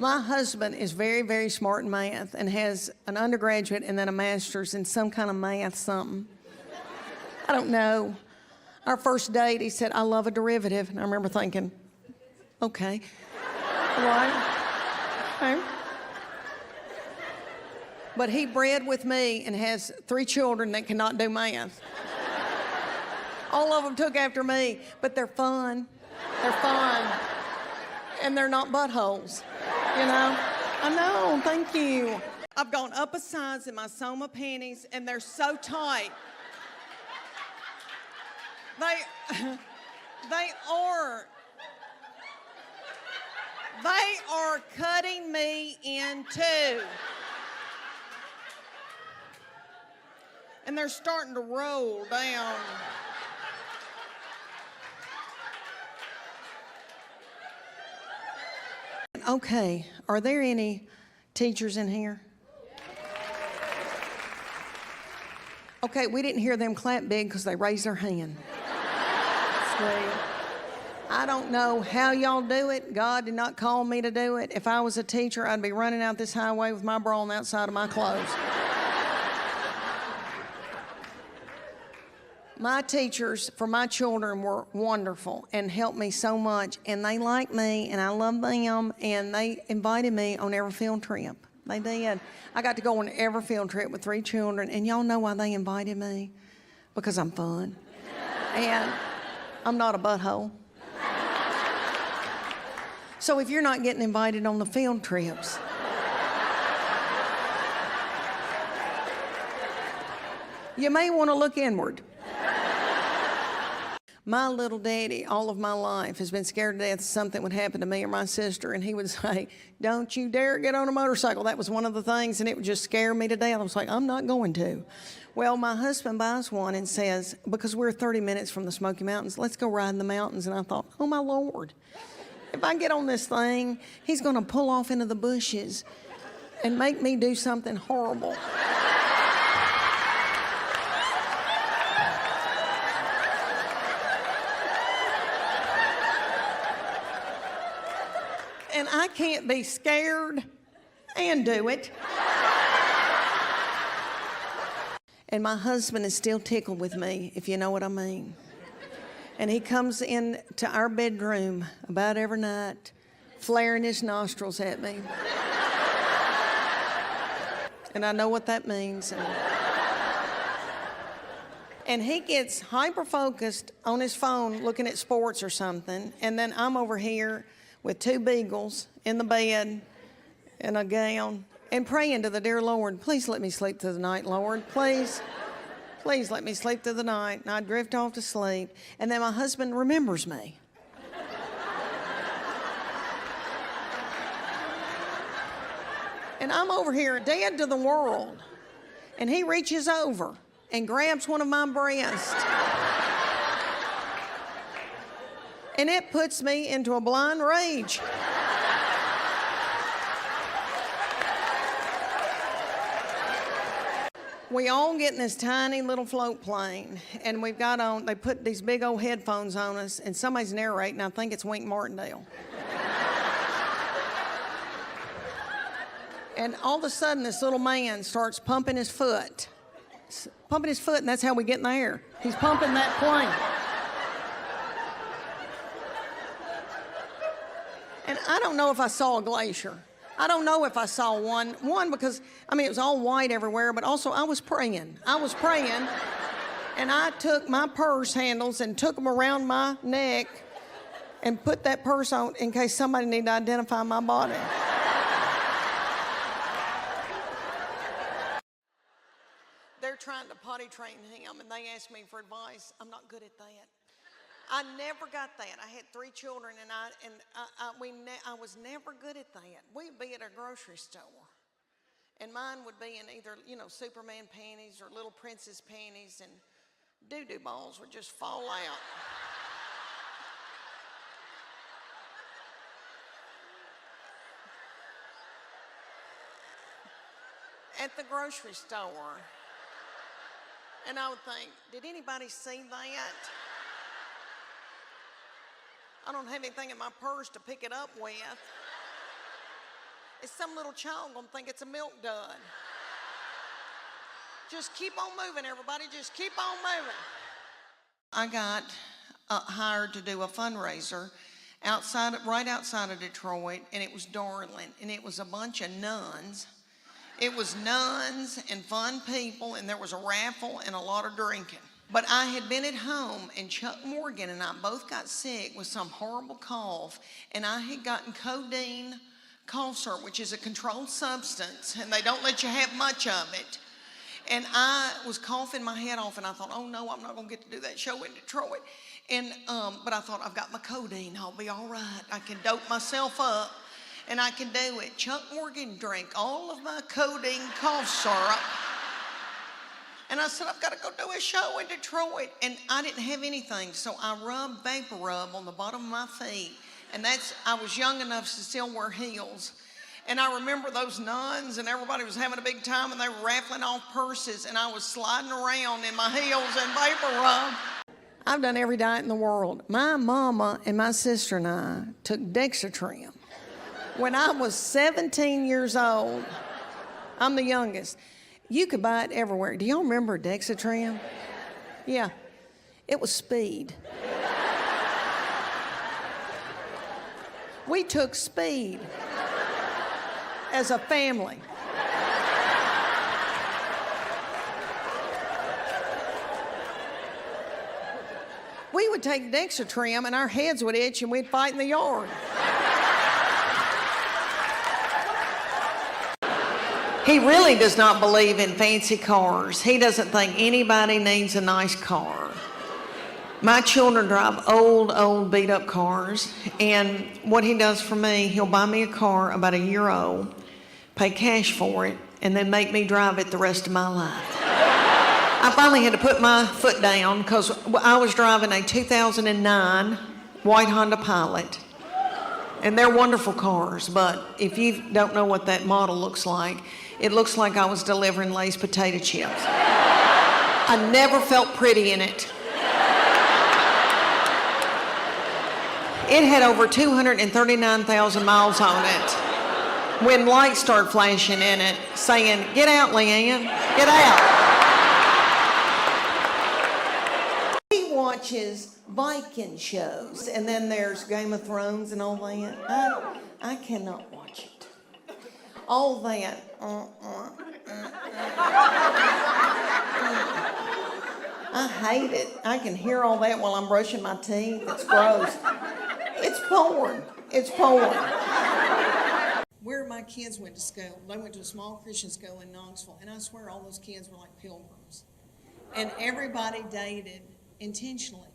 My husband is very, very smart in math and has an undergraduate and then a master's in some kind of math something. I don't know. Our first date, he said, I love a derivative. And I remember thinking, okay. Right? Okay. But he bred with me and has 3 children that cannot do math. All of them took after me, but they're fun. They're fun. And they're not buttholes, you know? I know, thank you. I've gone up a size in my Soma panties, and they're so tight. They are cutting me in two. And they're starting to roll down. Okay, are there any teachers in here? Okay, we didn't hear them clap big because they raised their hand. I don't know how y'all do it. God did not call me to do it. If I was a teacher, I'd be running out this highway with my bra on the outside of my clothes. My teachers for my children were wonderful and helped me so much, and they like me, and I love them, and they invited me on every field trip. They did. I got to go on every field trip with 3 children, and y'all know why they invited me? Because I'm fun. And I'm not a butthole. So if you're not getting invited on the field trips, you may want to look inward. My little daddy, all of my life, has been scared to death something would happen to me or my sister, and he would say, don't you dare get on a motorcycle. That was one of the things, and it would just scare me to death. I was like, I'm not going to. Well, my husband buys one and says, because we're 30 minutes from the Smoky Mountains, let's go ride in the mountains. And I thought, oh, my Lord, if I get on this thing, he's going to pull off into the bushes and make me do something horrible. And I can't be scared and do it. And my husband is still tickled with me, if you know what I mean. And he comes in to our bedroom about every night, flaring his nostrils at me. And I know what that means. And he gets hyper-focused on his phone looking at sports or something, and then I'm over here with 2 beagles in the bed in a gown and praying to the dear Lord, please let me sleep through the night, Lord, please. Please let me sleep through the night. And I drift off to sleep. And then my husband remembers me. And I'm over here dead to the world. And he reaches over and grabs one of my breasts. And it puts me into a blind rage. We all get in this tiny little float plane, and we've got on, they put these big old headphones on us, and somebody's narrating, I think it's Wink Martindale. And all of a sudden, this little man starts pumping his foot. And that's how we get in the air. He's pumping that plane. And I don't know if I saw a glacier. I don't know if I saw one. One, because, I mean, it was all white everywhere, but also I was praying. And I took my purse handles and took them around my neck and put that purse on in case somebody needed to identify my body. They're trying to potty train him, and they asked me for advice. I'm not good at that. I never got that. I had 3 children, and I was never good at that. We'd be at a grocery store, and mine would be in either, Superman panties or little princess panties, and doo-doo balls would just fall out. At the grocery store. And I would think, did anybody see that? I don't have anything in my purse to pick it up with. Is some little child gonna think it's a milk dud? Just keep on moving, everybody. Just keep on moving. I got hired to do a fundraiser right outside of Detroit, and it was darling, and it was a bunch of nuns. It was nuns and fun people, and there was a raffle and a lot of drinking. But I had been at home, and Chuck Morgan and I both got sick with some horrible cough, and I had gotten codeine cough syrup, which is a controlled substance, and they don't let you have much of it. And I was coughing my head off, and I thought, oh no, I'm not gonna get to do that show in Detroit. And but I thought, I've got my codeine, I'll be all right. I can dope myself up, and I can do it. Chuck Morgan drank all of my codeine cough syrup. And I said, I've got to go do a show in Detroit. And I didn't have anything, so I rubbed vapor rub on the bottom of my feet. And I was young enough to still wear heels. And I remember those nuns, and everybody was having a big time, and they were raffling off purses, and I was sliding around in my heels and vapor rub. I've done every diet in the world. My mama and my sister and I took Dexatrim. When I was 17 years old, I'm the youngest. You could buy it everywhere. Do y'all remember Dexatrim? Yeah, it was speed. We took speed as a family. We would take Dexatrim and our heads would itch and we'd fight in the yard. He really does not believe in fancy cars. He doesn't think anybody needs a nice car. My children drive old, beat-up cars, and what he does for me, he'll buy me a car about a year old, pay cash for it, and then make me drive it the rest of my life. I finally had to put my foot down because I was driving a 2009 white Honda Pilot, and they're wonderful cars, but if you don't know what that model looks like, it looks like I was delivering Lay's potato chips. I never felt pretty in it. It had over 239,000 miles on it when lights started flashing in it saying, "Get out, Leanne, get out." He watches Viking shows, and then there's Game of Thrones and all that. I cannot watch it. All that. I hate it. I can hear all that while I'm brushing my teeth. It's gross. It's porn. It's porn. Where my kids went to school, they went to a small Christian school in Knoxville, and I swear all those kids were like pilgrims. And everybody dated intentionally.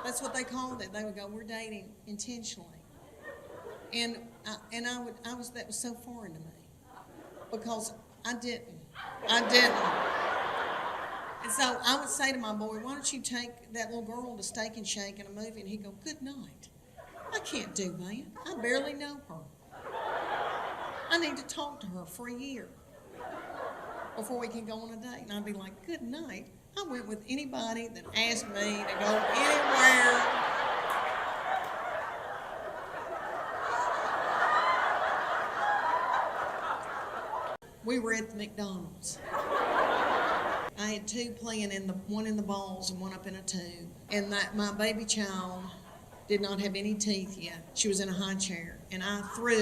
That's what they called it. They would go, "We're dating intentionally." And that was so foreign to me because I didn't. And so I would say to my boy, "Why don't you take that little girl to Steak and Shake in a movie?" And he'd go, "Good night. I can't do that. I barely know her. I need to talk to her for a year before we can go on a date." And I'd be like, "Good night. I went with anybody that asked me to go anywhere." We were at the McDonald's. I had two playing one in the balls and one up in a tube. And my baby child did not have any teeth yet. She was in a high chair. And I threw